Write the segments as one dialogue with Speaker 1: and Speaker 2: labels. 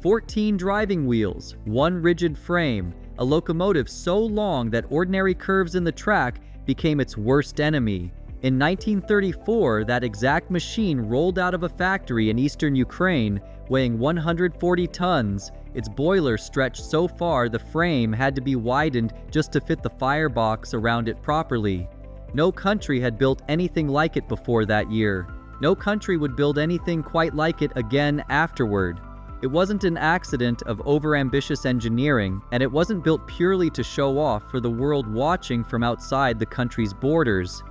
Speaker 1: 14 driving wheels, one rigid frame, a locomotive so long that ordinary curves in the track became its worst enemy. In 1934, that exact machine rolled out of a factory in eastern Ukraine, weighing 140 tons. Its boiler stretched so far the frame had to be widened just to fit the firebox around it properly. No country had built anything like it before that year. No country would build anything quite like it again afterward. It wasn't an accident of overambitious engineering, and it wasn't built purely to show off for the world watching from outside the country's borders.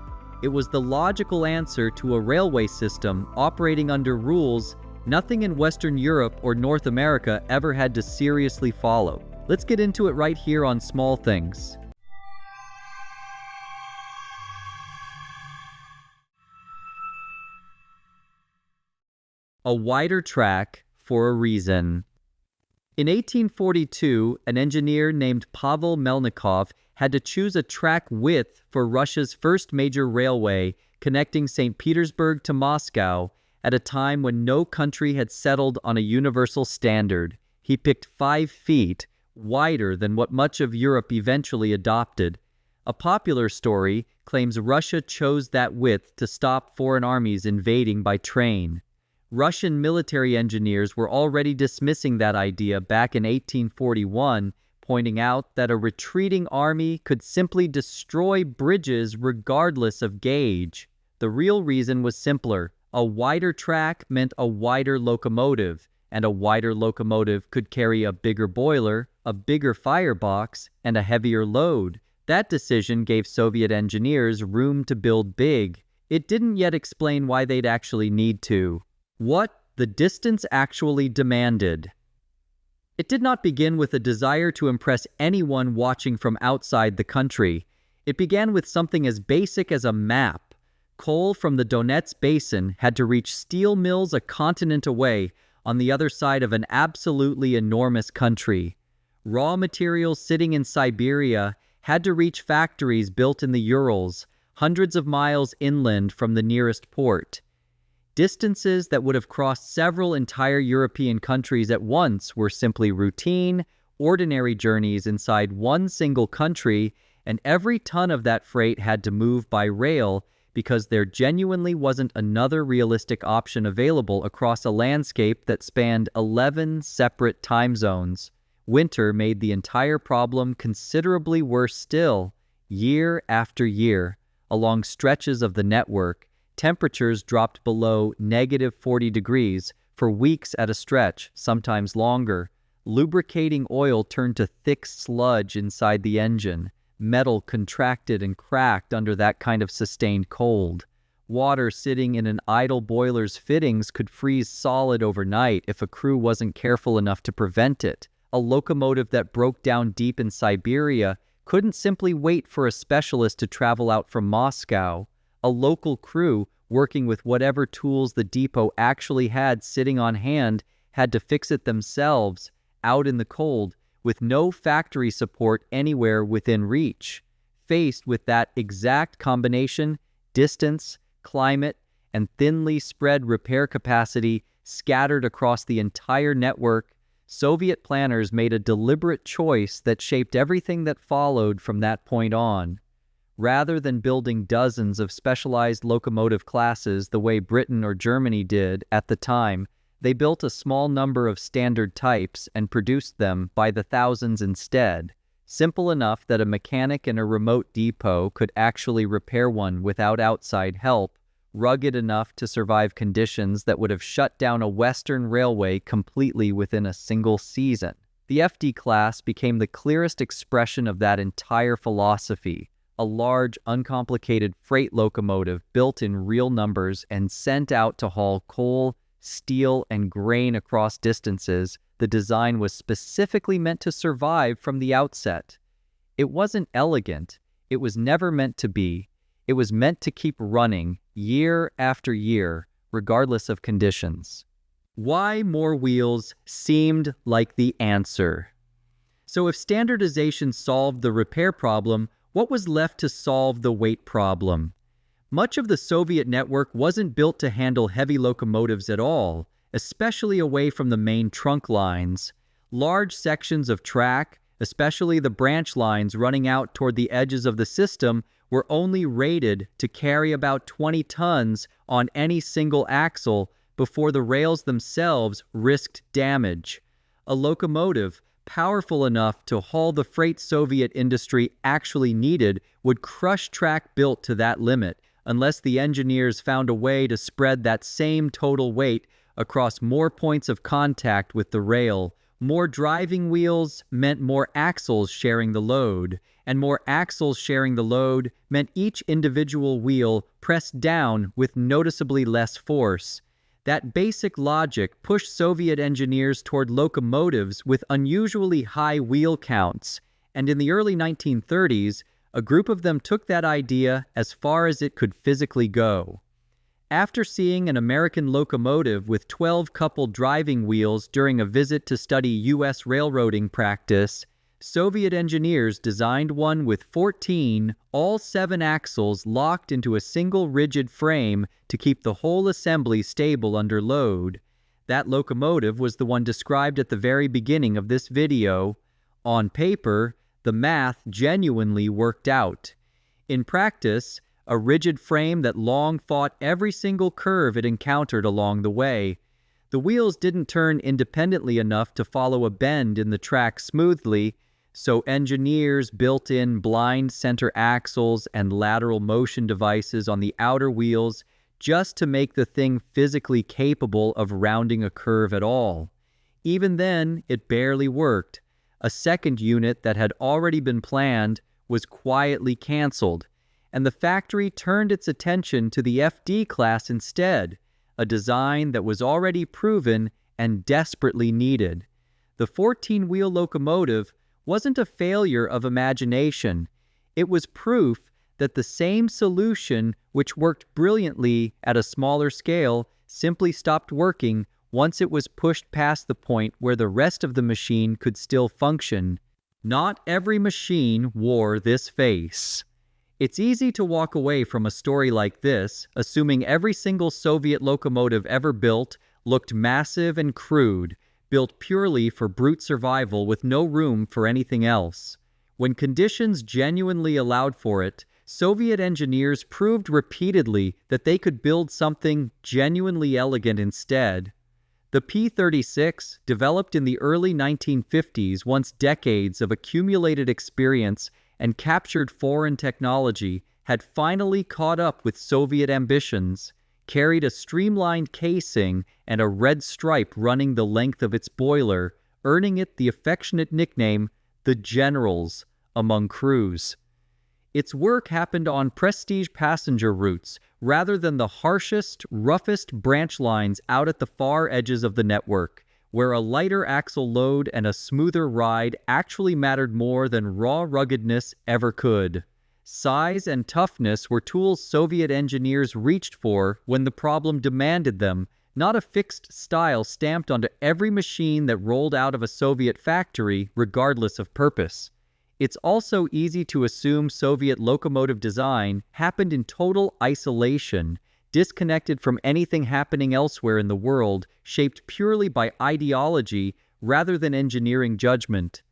Speaker 1: It was the logical answer to a railway system operating under rules nothing in Western Europe or North America ever had to seriously follow. Let's get into it right here on Small Things. A wider track for a reason. In 1842, an engineer named Pavel Melnikov had to choose a track width for Russia's first major railway connecting St. Petersburg to Moscow at a time when no country had settled on a universal standard. He picked 5 feet, wider than what much of Europe eventually adopted. A popular story claims Russia chose that width to stop foreign armies invading by train. Russian military engineers were already dismissing that idea back in 1841, pointing out that a retreating army could simply destroy bridges regardless of gauge. The real reason was simpler. A wider track meant a wider locomotive, and a wider locomotive could carry a bigger boiler, a bigger firebox, and a heavier load. That decision gave Soviet engineers room to build big. It didn't yet explain why they'd actually need to. What the distance actually demanded. It did not begin with a desire to impress anyone watching from outside the country. It began with something as basic as a map. Coal from the Donets Basin had to reach steel mills a continent away on the other side of an absolutely enormous country. Raw materials sitting in Siberia had to reach factories built in the Urals, hundreds of miles inland from the nearest port. Distances that would have crossed several entire European countries at once were simply routine, ordinary journeys inside one single country, and every ton of that freight had to move by rail because there genuinely wasn't another realistic option available across a landscape that spanned 11 separate time zones. Winter made the entire problem considerably worse still. Year after year, along stretches of the network, temperatures dropped below -40 degrees for weeks at a stretch, sometimes longer. Lubricating oil turned to thick sludge inside the engine. Metal contracted and cracked under that kind of sustained cold. Water sitting in an idle boiler's fittings could freeze solid overnight if a crew wasn't careful enough to prevent it. A locomotive that broke down deep in Siberia couldn't simply wait for a specialist to travel out from Moscow. A local crew, working with whatever tools the depot actually had sitting on hand, had to fix it themselves, out in the cold, with no factory support anywhere within reach. Faced with that exact combination, distance, climate, and thinly spread repair capacity scattered across the entire network, Soviet planners made a deliberate choice that shaped everything that followed from that point on. Rather than building dozens of specialized locomotive classes the way Britain or Germany did at the time, they built a small number of standard types and produced them by the thousands instead, simple enough that a mechanic in a remote depot could actually repair one without outside help, rugged enough to survive conditions that would have shut down a Western railway completely within a single season. The FD class became the clearest expression of that entire philosophy. A large, uncomplicated freight locomotive built in real numbers and sent out to haul coal, steel, and grain across distances. The design was specifically meant to survive from the outset. It wasn't elegant. It was never meant to be. It was meant to keep running year after year, regardless of conditions. Why more wheels seemed like the answer. So if standardization solved the repair problem, what was left to solve the weight problem? Much of the Soviet network wasn't built to handle heavy locomotives at all. especially away from the main trunk lines. Large sections of track, especially the branch lines running out toward the edges of the system, were only rated to carry about 20 tons on any single axle before the rails themselves risked damage. A locomotive, powerful enough to haul the freight Soviet industry actually needed, would crush track built to that limit, unless the engineers found a way to spread that same total weight across more points of contact with the rail. More driving wheels meant more axles sharing the load, and more axles sharing the load meant each individual wheel pressed down with noticeably less force. That basic logic pushed Soviet engineers toward locomotives with unusually high wheel counts, and in the early 1930s, a group of them took that idea as far as it could physically go. After seeing an American locomotive with 12 coupled driving wheels during a visit to study U.S. railroading practice, Soviet engineers designed one with 14, all 7 axles locked into a single rigid frame to keep the whole assembly stable under load. That locomotive was the one described at the very beginning of this video. On paper, the math genuinely worked out. In practice, a rigid frame that long fought every single curve it encountered along the way. The wheels didn't turn independently enough to follow a bend in the track smoothly, so engineers built in blind center axles and lateral motion devices on the outer wheels just to make the thing physically capable of rounding a curve at all. Even then, it barely worked. A second unit that had already been planned was quietly canceled, and the factory turned its attention to the FD class instead, a design that was already proven and desperately needed. The 14-wheel locomotive wasn't a failure of imagination. It was proof that the same solution, which worked brilliantly at a smaller scale, simply stopped working once it was pushed past the point where the rest of the machine could still function. Not every machine wore this face. It's easy to walk away from a story like this, assuming every single Soviet locomotive ever built looked massive and crude, built purely for brute survival with no room for anything else. When conditions genuinely allowed for it, Soviet engineers proved repeatedly that they could build something genuinely elegant instead. The P-36, developed in the early 1950s once decades of accumulated experience and captured foreign technology, had finally caught up with Soviet ambitions, carried a streamlined casing and a red stripe running the length of its boiler, earning it the affectionate nickname, the Generals, among crews. Its work happened on prestige passenger routes, rather than the harshest, roughest branch lines out at the far edges of the network, where a lighter axle load and a smoother ride actually mattered more than raw ruggedness ever could. Size and toughness were tools Soviet engineers reached for when the problem demanded them, not a fixed style stamped onto every machine that rolled out of a Soviet factory, regardless of purpose. It's also easy to assume Soviet locomotive design happened in total isolation, disconnected from anything happening elsewhere in the world, shaped purely by ideology rather than engineering judgment.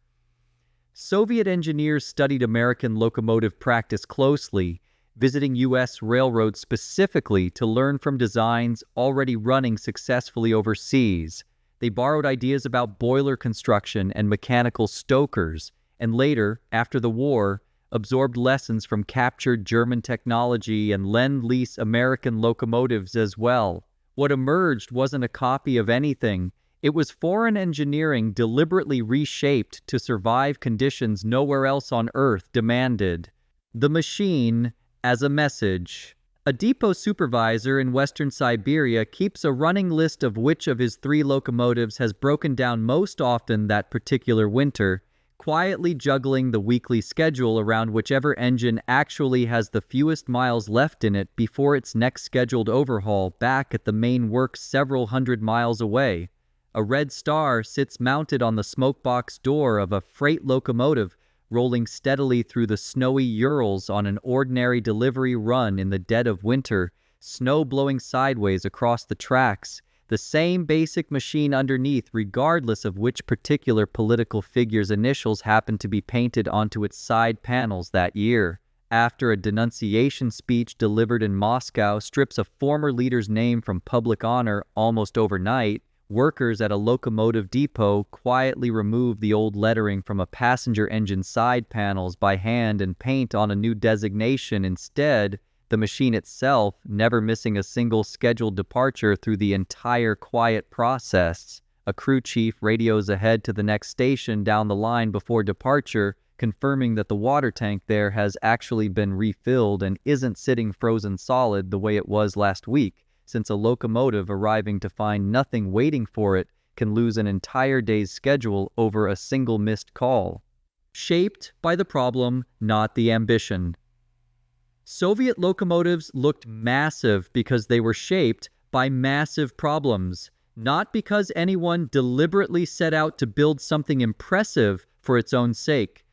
Speaker 1: Soviet engineers studied American locomotive practice closely, visiting U.S. railroads specifically to learn from designs already running successfully overseas. They borrowed ideas about boiler construction and mechanical stokers, and later, after the war, absorbed lessons from captured German technology and Lend-Lease American locomotives as well. What emerged wasn't a copy of anything. It was foreign engineering deliberately reshaped to survive conditions nowhere else on Earth demanded. The machine as a message. A depot supervisor in Western Siberia keeps a running list of which of his 3 locomotives has broken down most often that particular winter, quietly juggling the weekly schedule around whichever engine actually has the fewest miles left in it before its next scheduled overhaul back at the main works several hundred miles away. A red star sits mounted on the smokebox door of a freight locomotive rolling steadily through the snowy Urals on an ordinary delivery run in the dead of winter, snow blowing sideways across the tracks, the same basic machine underneath, regardless of which particular political figure's initials happened to be painted onto its side panels that year. After a denunciation speech delivered in Moscow strips a former leader's name from public honor almost overnight, workers at a locomotive depot quietly remove the old lettering from a passenger engine side panels by hand and paint on a new designation instead. The machine itself never missing a single scheduled departure through the entire quiet process. A crew chief radios ahead to the next station down the line before departure, confirming that the water tank there has actually been refilled and isn't sitting frozen solid the way it was last week, since a locomotive arriving to find nothing waiting for it can lose an entire day's schedule over a single missed call. Shaped by the problem, not the ambition. Soviet locomotives looked massive because they were shaped by massive problems, not because anyone deliberately set out to build something impressive for its own sake.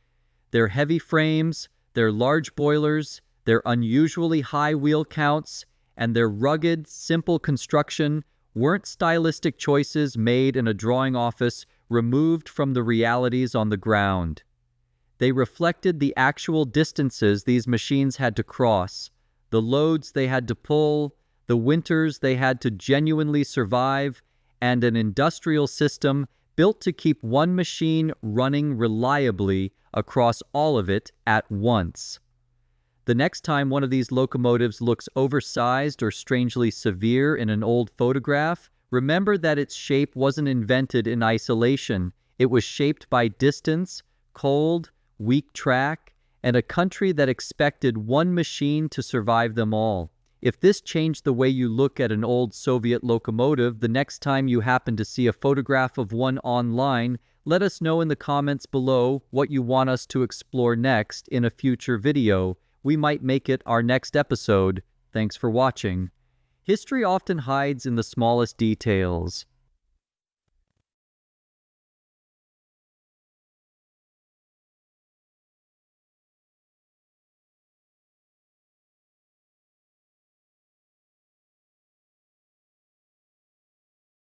Speaker 1: Their heavy frames, their large boilers, their unusually high wheel counts, and their rugged, simple construction weren't stylistic choices made in a drawing office removed from the realities on the ground. They reflected the actual distances these machines had to cross, the loads they had to pull, the winters they had to genuinely survive, and an industrial system built to keep one machine running reliably across all of it at once. The next time one of these locomotives looks oversized or strangely severe in an old photograph, remember that its shape wasn't invented in isolation. It was shaped by distance, cold, weak track, and a country that expected one machine to survive them all. If this changed the way you look at an old Soviet locomotive the next time you happen to see a photograph of one online, let us know in the comments below what you want us to explore next in a future video. We might make it our next episode. Thanks for watching. History often hides in the smallest details.